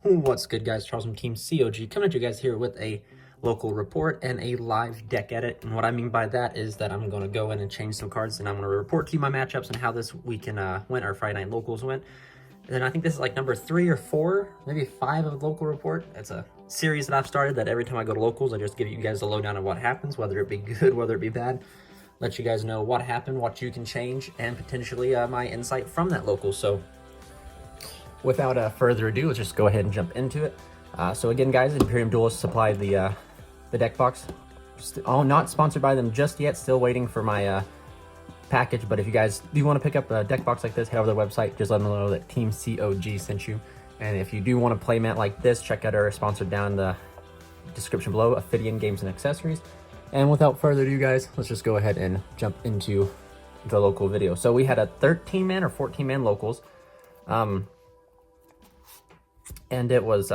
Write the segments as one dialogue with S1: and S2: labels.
S1: What's good, guys? Charles from Team COG coming at you guys here with a local report and a live deck edit. And what I mean by that is that I'm going to go in and change some cards, and I'm going to report to you my matchups and how this weekend went, or Friday Night Locals went. And then I think this is like number 3 or 4, maybe 5 of local report. It's a series that I've started that every time I go to locals, I just give you guys the lowdown of what happens, whether it be good, whether it be bad. Let you guys know what happened, what you can change, and potentially my insight from that local. So without further ado, let's just go ahead and jump into it. So again, guys, Imperium Duelists supplied the deck box. Not sponsored by them just yet. Still waiting for my package. But if you guys do want to pick up a deck box like this, head over to their website. Just let them know that Team COG sent you. And if you do want to play mat like this, check out our sponsor down in the description below, OPHIDIAN Games and Accessories. And without further ado, guys, let's just go ahead and jump into the local video. So we had a 13-man or 14-man locals. And it was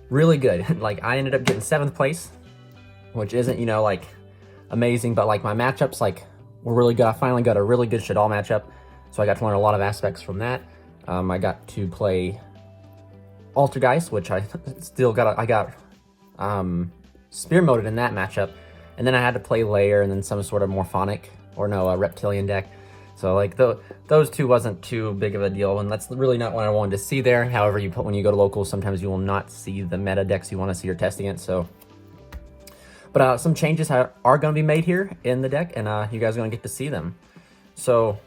S1: really good. Like, I ended up getting 7th place, which isn't, you know, like amazing, but like my matchups like were really good. I finally got a really good Shadal matchup, so I got to learn a lot of aspects from that. I got to play Altergeist, which I still got. I got spear moded in that matchup, and then I had to play Layer and then some sort of Morphonic or no Reptilian deck. So like those two wasn't too big of a deal, and that's really not what I wanted to see there. However, when you go to locals, sometimes you will not see the meta decks you want to see or testing it. So, but some changes are going to be made here in the deck, and you guys are going to get to see them. So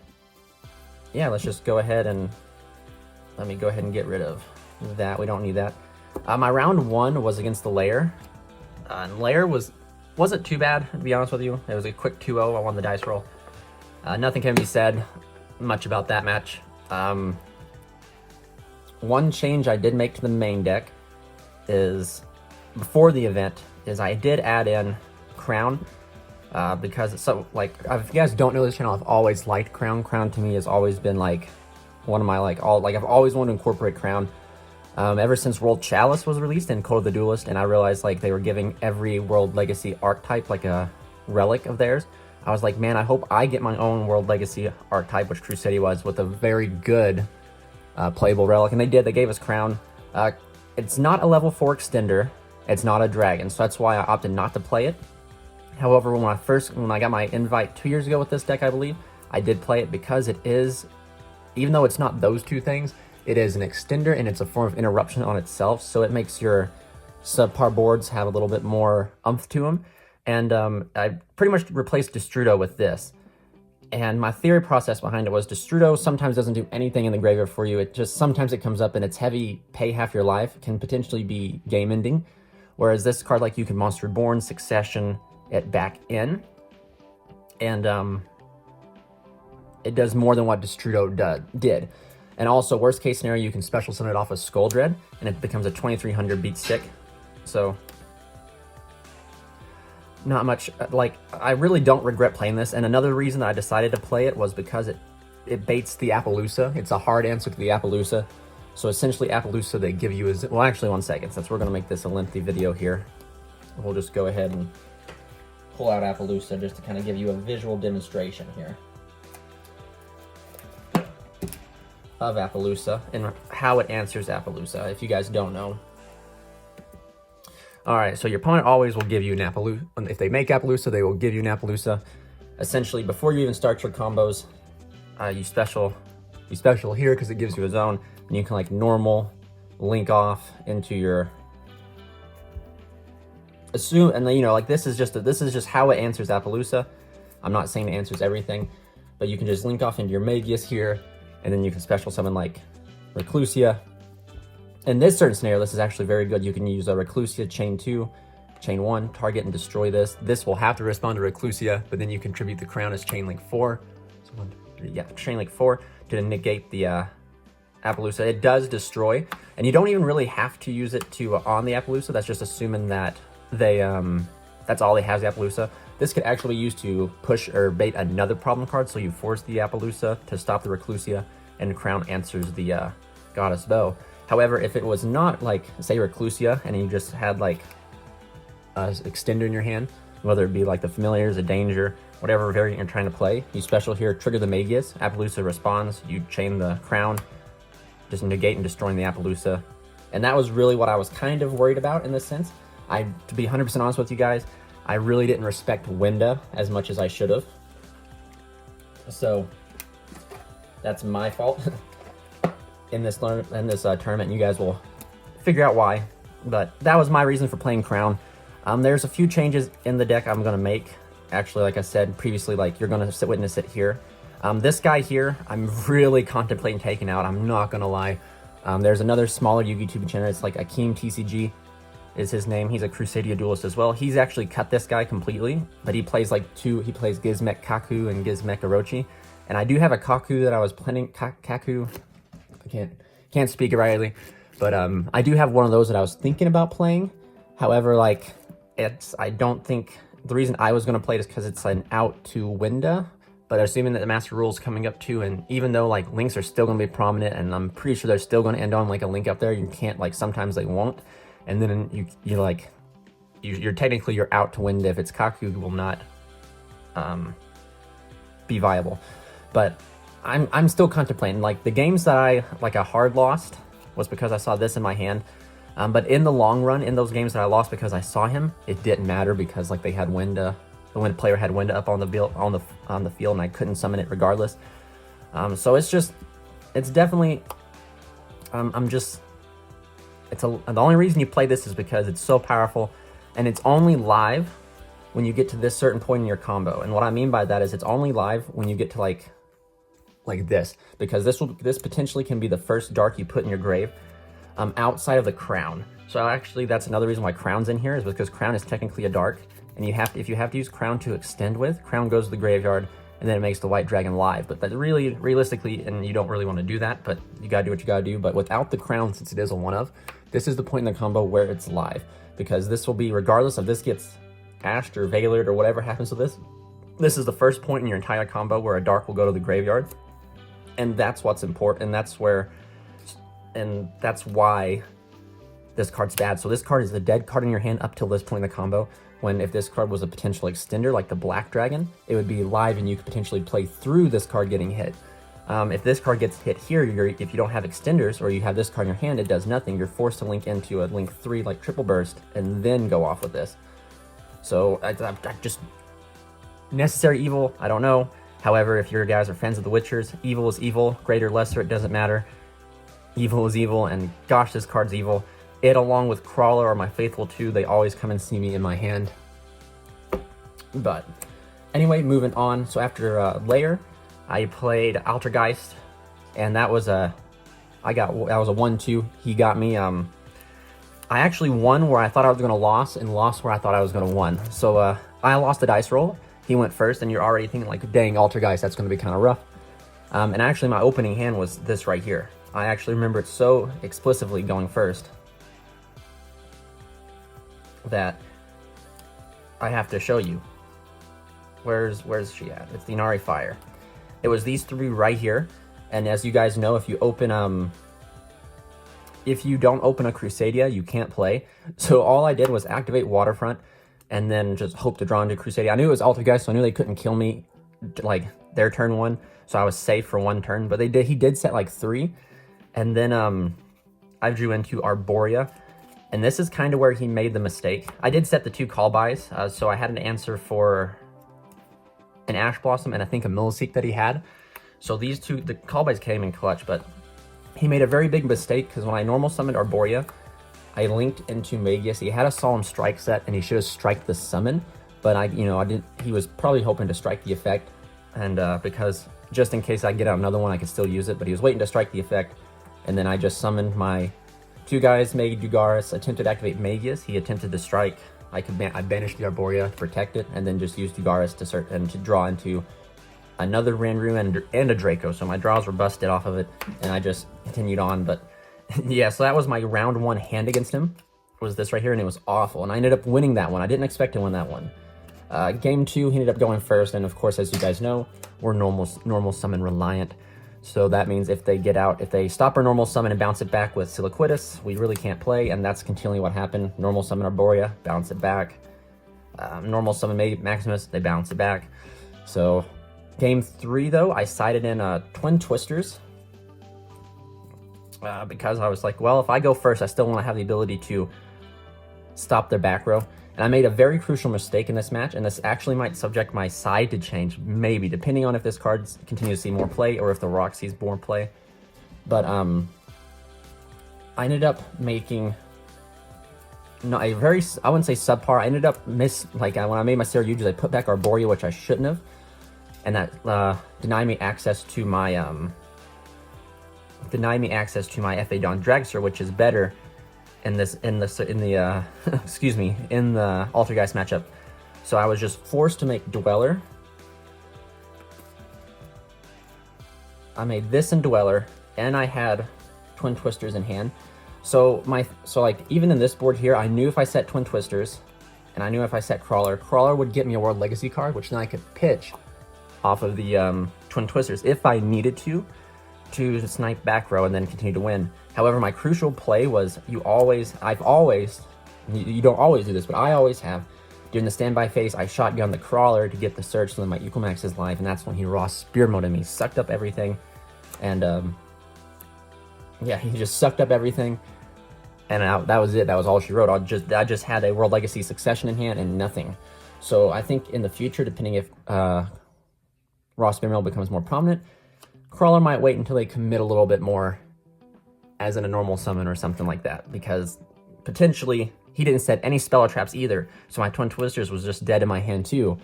S1: yeah, let's just go ahead and let me go ahead and get rid of that. We don't need that. My round 1 was against the Layer, and Layer wasn't too bad, to be honest with you. It was a quick 2-0. I won the dice roll. Nothing can be said much about that match. One change I did make to the main deck is, before the event, is I did add in Crown, because it's so, like, if you guys don't know this channel, I've always liked Crown. Crown to me has always been like one of my I've always wanted to incorporate Crown. Ever since World Chalice was released in Code of the Duelist, and I realized like they were giving every World Legacy archetype like a relic of theirs. I was like, man, I hope I get my own World Legacy archetype, which Crusadia was, with a very good playable relic. And they did. They gave us Crown. It's not a level 4 extender. It's not a dragon, so that's why I opted not to play it. However, when I got my invite 2 years ago with this deck, I believe, I did play it because it is, even though it's not those two things, it is an extender and it's a form of interruption on itself. So it makes your subpar boards have a little bit more oomph to them. And I pretty much replaced Destrudo with this. And my theory process behind it was Destrudo sometimes doesn't do anything in the graveyard for you. It just, sometimes it comes up and it's heavy, pay half your life, can potentially be game ending. Whereas this card, like, you can Monster Reborn, Succession it back in. And it does more than what Destrudo did. And also, worst case scenario, you can special summon it off of Skull Dread and it becomes a 2300 beat stick. So not much, like, I really don't regret playing this. And another reason that I decided to play it was because it baits the Appaloosa. It's a hard answer to the Appaloosa. So essentially, Appaloosa they give you is, well, actually, 1 second, since we're going to make this a lengthy video here, we'll just go ahead and pull out Appaloosa just to kind of give you a visual demonstration here of Appaloosa and how it answers Appaloosa, if you guys don't know. Alright, so your opponent always will give you an Appaloosa. If they make Appaloosa, they will give you an Appaloosa. Essentially, before you even start your combos, you special here because it gives you a zone, and you can like normal link off into your assume, and then, you know, like, this is just how it answers Appaloosa. I'm not saying it answers everything, but you can just link off into your Magius here, and then you can special summon like Reclusia. In this certain scenario, this is actually very good. You can use a Reclusia Chain 2, Chain 1, target and destroy this. This will have to respond to Reclusia, but then you contribute the Crown as Chain Link 4. So Chain Link 4 to negate the Appaloosa. It does destroy, and you don't even really have to use it to on the Appaloosa. That's just assuming that they that's all they have is the Appaloosa. This could actually be used to push or bait another problem card, so you force the Appaloosa to stop the Reclusia, and Crown answers the Goddess Bow. However, if it was not, like, say, Reclusia, and you just had, like, an extender in your hand, whether it be, like, the Familiars, a Danger, whatever variant you're trying to play, you special here, trigger the Magius, Appaloosa responds, you chain the Crown, just negate and destroying the Appaloosa, And that was really what I was kind of worried about in this sense. To be 100% honest with you guys, I really didn't respect Winda as much as I should have. So that's my fault in this tournament. You guys will figure out why. But that was my reason for playing Crown. There's a few changes in the deck I'm going to make. Actually, like I said previously, like you're going to witness it here. This guy here, I'm really contemplating taking out. I'm not going to lie. There's another smaller YouTube channel. It's like Akeem TCG is his name. He's a Crusadia duelist as well. He's actually cut this guy completely, but he plays like he plays Gizmek Kaku and Gizmek Orochi. And I do have a Kaku that I was planning, Kaku, I can't speak it rightly, but I do have one of those that I was thinking about playing. However, like, I don't think, the reason I was going to play it is because it's an out to Winda, but assuming that the Master Rule is coming up too, and even though like links are still going to be prominent, and I'm pretty sure they're still going to end on like a link up there, you can't, like, sometimes they won't, and then you're technically you're out to Winda if it's Kaku, will not be viable. But I'm still contemplating. Like, the games that I hard lost was because I saw this in my hand. But in the long run, in those games that I lost because I saw him, it didn't matter because like they had Winda, the Winda player had Winda up on the field, and I couldn't summon it regardless. So it's definitely, the only reason you play this is because it's so powerful, and it's only live when you get to this certain point in your combo. And what I mean by that is it's only live when you get to like this, because this potentially can be the first dark you put in your grave outside of the Crown. So actually that's another reason why Crown's in here, is because Crown is technically a dark, and if you have to use Crown to extend with, Crown goes to the graveyard and then it makes the white dragon live. But that really, realistically, and you don't really want to do that, but you gotta do what you gotta do. But without the Crown, since it is a 1-of, this is the point in the combo where it's live, because this will be, regardless of this gets ashed or veilered or whatever happens to this is the first point in your entire combo where a dark will go to the graveyard. And that's what's important, and that's why this card's bad. So this card is the dead card in your hand up till this point in the combo, when if this card was a potential extender like the Black Dragon, it would be live and you could potentially play through this card getting hit. If this card gets hit here, if you don't have extenders, or you have this card in your hand, it does nothing. You're forced to link into a link 3 like Triple Burst and then go off with this. So I just, necessary evil, I don't know. However, if you guys are fans of the Witchers, evil is evil, greater, lesser, it doesn't matter. Evil is evil, and gosh, this card's evil. It, along with Crawler or my Faithful 2, they always come and see me in my hand. But anyway, moving on. So after Layer, I played Altergeist, and that was a 1-2. He got me. I actually won where I thought I was going to lose, and lost where I thought I was going to win. So I lost the dice roll. He went first, and you're already thinking like, dang, Altergeist, that's going to be kind of rough. And actually, my opening hand was this right here. I actually remember it so explicitly going first that I have to show you. Where's she at? It's the Inari Fire. It was these 3 right here, and as you guys know, if you don't open a Crusadia, you can't play. So all I did was activate Waterfront, and then just hope to draw into Crusadia. I knew it was Altergeist, so I knew they couldn't kill me like their turn 1, so I was safe for 1 turn. But he did set like 3, and then I drew into Arborea. And this is kind of where he made the mistake. I did set the 2 call buys, so I had an answer for an Ash Blossom and I think a Milliseek that he had. So these 2, the call buys came in clutch, but he made a very big mistake, because when I normal summoned Arborea, I linked into Magius. He had a Solemn Strike set, and he should have striked the summon, but I didn't. He was probably hoping to strike the effect, and because just in case I get out another one, I could still use it, but he was waiting to strike the effect, and then I just summoned my 2 guys, made Dugaris, attempted to activate Magius. He attempted to strike. I banished the Arborea to protect it, and then just used Dugaris to draw into another Ranru and a Draco. So my draws were busted off of it, and I just continued on. But yeah, so that was my round 1 hand against him. Was this right here, and it was awful. And I ended up winning that one. I didn't expect to win that one. Game 2, he ended up going first, and of course, as you guys know, we're normal summon reliant. So that means if they stop our normal summon and bounce it back with Siliquitus, we really can't play, and that's continually what happened. Normal summon Arborea, bounce it back. Normal summon Maximus, they bounce it back. So game 3, though, I sided in Twin Twisters. because I was like, well, if I go first, I still want to have the ability to stop their back row. And I made a very crucial mistake in this match, and this actually might subject my side to change, maybe, depending on if this card continues to see more play or if the Rock sees more play. But I ended up making a very, I wouldn't say subpar. I ended up when I made my Saryujas, I put back Arborea, which I shouldn't have, and that denied me access to my OPHIDIan Dragster, which is better in the excuse me, in the Altergeist matchup. So I was just forced to make Dweller. I made this in Dweller, and I had Twin Twisters in hand. So like even in this board here, I knew if I set Twin Twisters, and I knew if I set Crawler would get me a World Legacy card, which then I could pitch off of the Twin Twisters if I needed to snipe back row and then continue to win. However, my crucial play was you don't always do this, but I always have, during the standby phase, I shotgun the Crawler to get the Surge so that my Equalmax is live, and that's when he raw spear moded me, sucked up everything, and yeah, he just sucked up everything, and that was it. That was all she wrote. I just had a World Legacy Succession in hand and nothing. So I think in the future, depending if raw spear mode becomes more prominent, Crawler might wait until they commit a little bit more as in a normal summon or something like that, because potentially he didn't set any spell traps either, so my Twin Twisters was just dead in my hand too.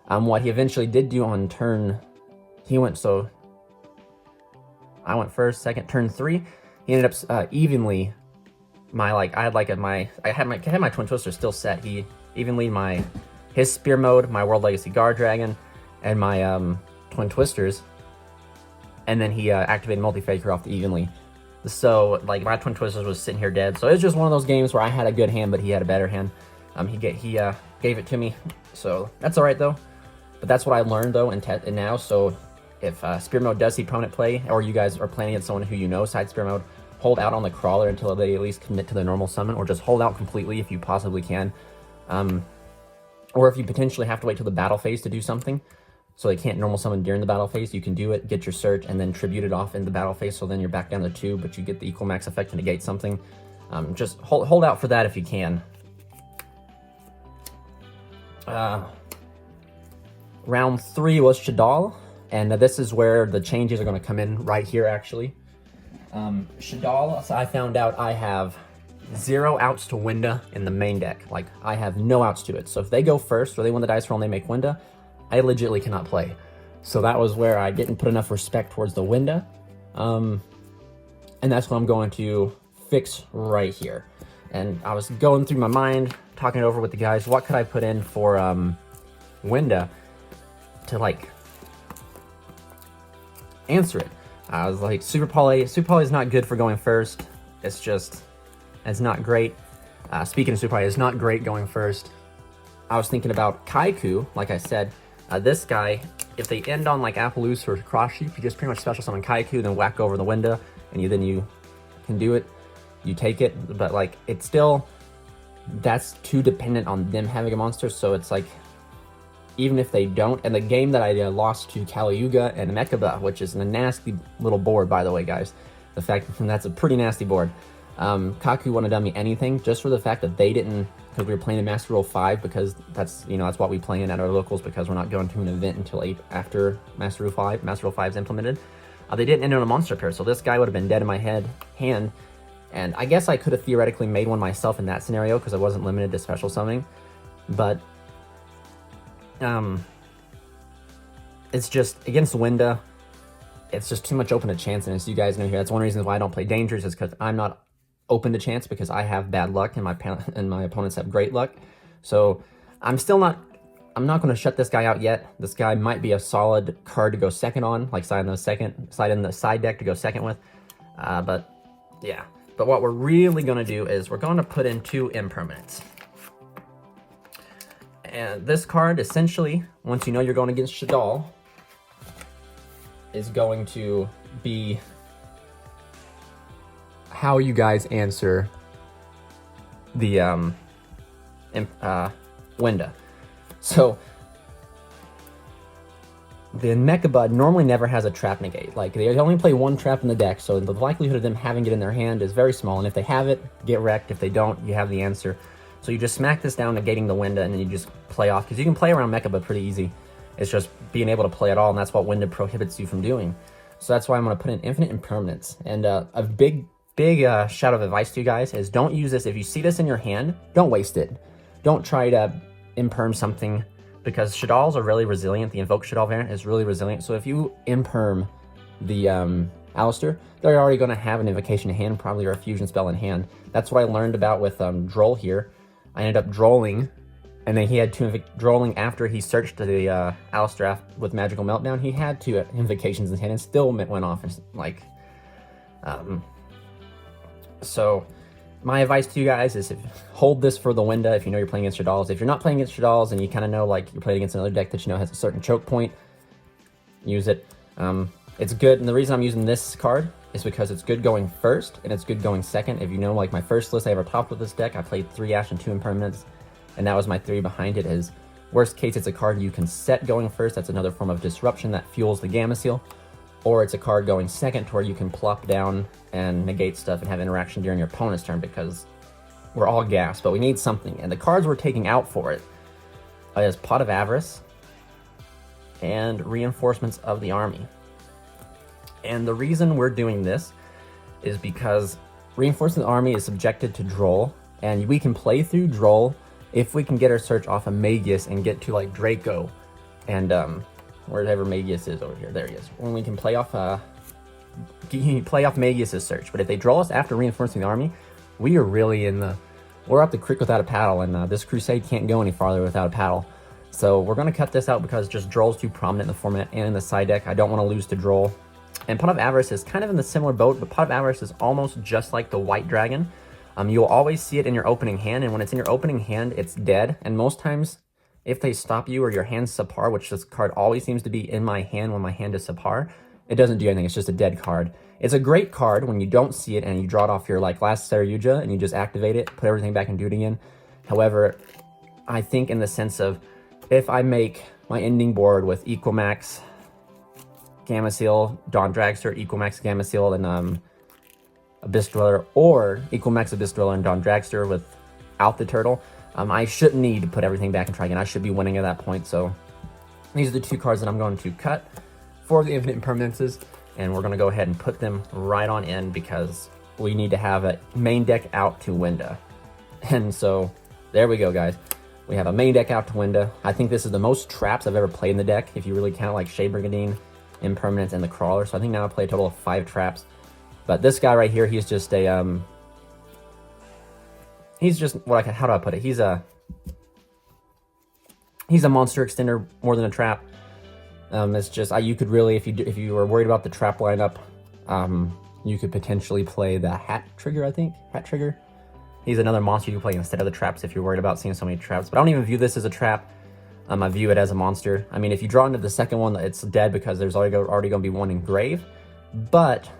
S1: What he eventually did do on turn, I went first, second, turn 3, he ended up evenly I had my Twin Twisters still set. He evenly his spear mode, my World Legacy Guard Dragon, and my Twin Twisters, and then he activated Multi-Faker off the evenly. So like my Twin Twisters was sitting here dead. So it was just one of those games where I had a good hand, but he had a better hand. He gave it to me, so that's all right though. But that's what I learned though, and now. So if spear mode does see prominent play, or you guys are playing against someone who you know side spear mode, hold out on the Crawler until they at least commit to the normal summon, or just hold out completely if you possibly can. Or if you potentially have to wait till the battle phase to do something, so they can't normal summon during the battle phase, you can do it, get your Surge, and then tribute it off in the battle phase, so then you're back down to 2, but you get the equal max effect to negate something. Just hold out for that if you can. Round 3 was Shadal, and this is where the changes are going to come in right here, actually. Shadal, so I found out I have 0 outs to Winda in the main deck. Like, I have no outs to it. So if they go first, or they win the dice roll and they make Winda, I legitimately cannot play. So that was where I didn't put enough respect towards the Winda. And that's what I'm going to fix right here. And I was going through my mind, talking it over with the guys, what could I put in for Winda to like answer it. I was like, Super Poly is not good for going first. It's not great. Speaking of Super Poly, it's not great going first. I was thinking about Kaiku, like I said. This guy, if they end on like Appaloosa or Cross Sheep, you just pretty much special summon Kaiku, then whack over the window, and you can do it. You take it, but like it's still, that's too dependent on them having a monster. So it's like, even if they don't, and the game that I lost to Kaliyuga and Mekaba, which is a nasty little board, by the way, guys. The fact that's a pretty nasty board. Kaku wouldn't have done me anything just for the fact that they didn't, because we were playing in Master Rule 5, because that's what we play in at our locals, because we're not going to an event until after Master Rule 5. Master Rule 5 is implemented. They didn't end on a monster pair, so this guy would have been dead in my hand. And I guess I could have theoretically made one myself in that scenario, because I wasn't limited to special summoning. But it's just, against Winda, it's just too much open to chance, and as you guys know here, that's one reason why I don't play Dangers, is because I'm not open to chance, because I have bad luck and my opponents have great luck. So I'm not going to shut this guy out yet. This guy might be a solid card to go second on, like side in the side deck to go second with. But yeah. But what we're really going to do is we're going to put in 2 impermanents. And this card, essentially, once you know you're going against Shadal, is going to be how you guys answer the Winda. So the Mechabud normally never has a trap negate. Like, they only play one trap in the deck, so the likelihood of them having it in their hand is very small, and if they have it, get wrecked. If they don't, you have the answer. So you just smack this down, negating the Winda, and then you just play off, because you can play around Mechabud pretty easy. It's just being able to play it all, and that's what Winda prohibits you from doing. So that's why I'm going to put in Infinite Impermanence. And a big shout of advice to you guys is don't use this. If you see this in your hand, don't waste it. Don't try to imperm something, because Shaddols are really resilient. The Invoke Shaddol variant is really resilient. So if you imperm the Alistair, they're already going to have an Invocation in hand, probably, or a Fusion spell in hand. That's what I learned about with Droll here. I ended up drolling, and then he had two drolling after he searched the Alistair with Magical Meltdown. He had two Invocations in hand and still went off. Like, so my advice to you guys is hold this for the Winda if you know you're playing against Shaddols. If you're not playing against Shaddols and you kind of know like you're playing against another deck that you know has a certain choke point, use it. It's good, and the reason I'm using this card is because it's good going first and it's good going second. If you know, like my first list I ever topped with this deck, I played 3 Ash and 2 Impermanence, and that was my theory behind it. Is worst case it's a card you can set going first. That's another form of disruption that fuels the Gamma Seal. Or it's a card going second to where you can plop down and negate stuff and have interaction during your opponent's turn, because we're all gassed, but we need something. And the cards we're taking out for it is Pot of Avarice and Reinforcements of the Army. And the reason we're doing this is because Reinforcements of the Army is subjected to Droll, and we can play through Droll if we can get our search off of Magius and get to like Draco and wherever Magius is over here. There he is. When we can play off Magius's search. But if they draw us after Reinforcing the Army, we are really we're up the creek without a paddle, and this Crusade can't go any farther without a paddle. So we're going to cut this out because just Droll's too prominent in the format and in the side deck. I don't want to lose to Droll. And Pot of Avarice is kind of in the similar boat, but Pot of Avarice is almost just like the White Dragon. You'll always see it in your opening hand, and when it's in your opening hand, it's dead. And most times, if they stop you or your hand's subpar, which this card always seems to be in my hand when my hand is subpar, it doesn't do anything. It's just a dead card. It's a great card when you don't see it and you draw it off your like last Saryuja and you just activate it, put everything back and do it again. However, I think in the sense of if I make my ending board with Equimax, Gamma Seal, Dawn Dragster, Equimax, Gamma Seal, and Abyss Dweller, or Equimax, Abyss Dweller, and Dawn Dragster without the turtle, I shouldn't need to put everything back and try again. I should be winning at that point. So these are the 2 cards that I'm going to cut for the Infinite Impermanences, and we're going to go ahead and put them right on in because we need to have a main deck out to Winda. And so there we go, guys. We have a main deck out to Winda. I think this is the most traps I've ever played in the deck, if you really count like Shade Brigandine, Impermanence, and the Crawler. So I think now I play a total of 5 traps. But this guy right here, he's just a he's just how do I put it? He's a monster extender more than a trap. It's just you could really, if you were worried about the trap lineup, you could potentially play the Hat Trigger. I think Hat Trigger. He's another monster you can play instead of the traps if you're worried about seeing so many traps. But I don't even view this as a trap. I view it as a monster. I mean, if you draw into the second one, it's dead because there's already going to be one in grave. But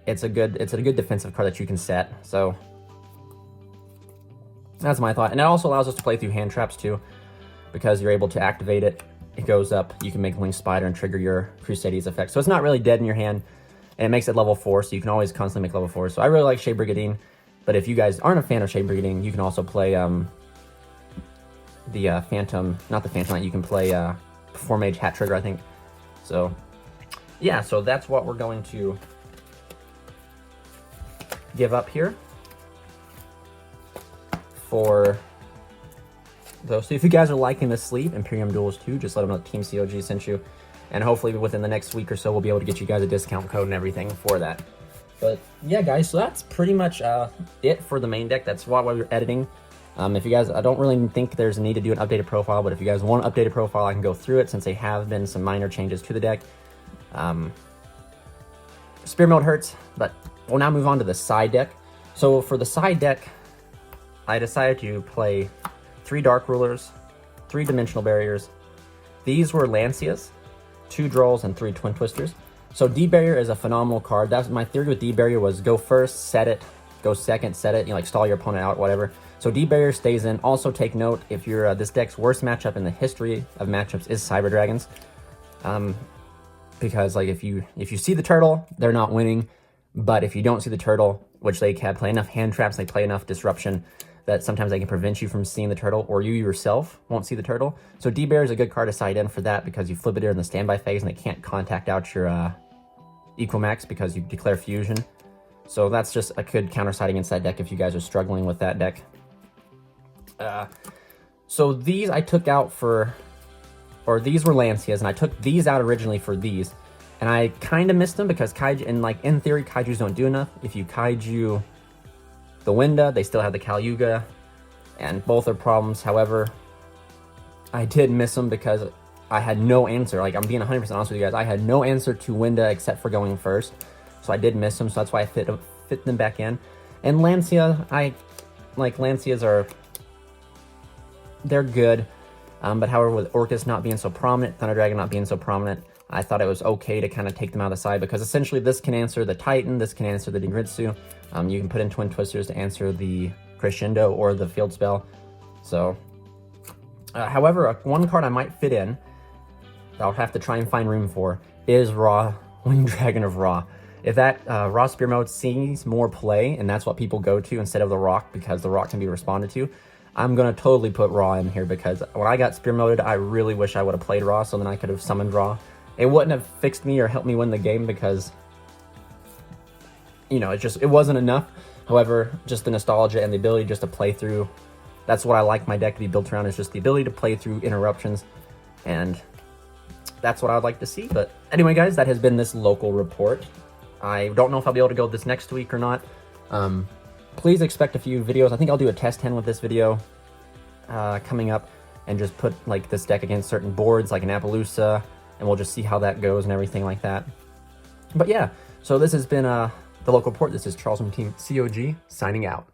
S1: it's a good defensive card that you can set. So that's my thought. And it also allows us to play through hand traps too, because you're able to activate it. It goes up. You can make Winged Spider and trigger your Crusades effect. So it's not really dead in your hand, and it makes it level 4, so you can always constantly make level 4. So I really like Shade Brigandine, but if you guys aren't a fan of Shade Brigandine, you can also play the Phantom, not the Phantom Knight. You can play 4-Mage Hat Trigger, I think. So yeah, so that's what we're going to give up here for those. So if you guys are liking this sleeve, Imperium Duels 2, just let them know Team COG sent you. And hopefully within the next week or so, we'll be able to get you guys a discount code and everything for that. But yeah, guys, so that's pretty much it for the main deck. That's what we're editing. If you guys, I don't really think there's a need to do an updated profile, but if you guys want an updated profile, I can go through it since they have been some minor changes to the deck. Spear Mode hurts, but we'll now move on to the side deck. So for the side deck, I decided to play 3 Dark Rulers, 3 Dimensional Barriers. These were Lancias, 2 Drolls, and 3 Twin Twisters. So D-Barrier is a phenomenal card. That's my theory with D-Barrier was go first, set it, go second, set it, like stall your opponent out, whatever. So D-Barrier stays in. Also take note, if you're this deck's worst matchup in the history of matchups is Cyber Dragons. because like if you see the turtle, they're not winning. But if you don't see the turtle, which they can play enough hand traps, they play enough disruption that sometimes they can prevent you from seeing the turtle, or you yourself won't see the turtle. So D-Bear is a good card to side in for that, because you flip it in the standby phase and they can't contact out your Equimax because you declare fusion. So that's just a good counter side against that deck if you guys are struggling with that deck. So these I took out for, or these were Lancias, and I took these out originally for these. And I kind of missed them because Kaiju, and like in theory, Kaijus don't do enough. If you Kaiju the Winda, they still have the Kalyuga, and both are problems. However, I did miss them because I had no answer. Like, I'm being 100% honest with you guys. I had no answer to Winda except for going first. So I did miss them, so that's why I fit them back in. And Lancia, Lancias are, they're good. But however, with Orcus not being so prominent, Thunder Dragon not being so prominent, I thought it was okay to kind of take them out of the side, because essentially this can answer the Titan, this can answer the Dingritsu. You can put in Twin Twisters to answer the Crescendo or the Field Spell. So, however, one card I might fit in, that I'll have to try and find room for, is Ra, Winged Dragon of Ra. If that Ra Spear Mode sees more play, and that's what people go to instead of the Rock, because the Rock can be responded to, I'm going to totally put Ra in here, because when I got Spear Moded, I really wish I would have played Ra, so then I could have summoned Ra. It wouldn't have fixed me or helped me win the game, because, you know, it wasn't enough. However, just the nostalgia and the ability just to play through, that's what I like my deck to be built around, is just the ability to play through interruptions, and that's what I'd like to see. But anyway, guys, that has been this local report. I don't know if I'll be able to go this next week or not. Please expect a few videos. I think I'll do a test 10 with this video coming up, and just put like this deck against certain boards like an Appaloosa, and we'll just see how that goes and everything like that. But yeah, so this has been the local report. This is Charles from Team COG signing out.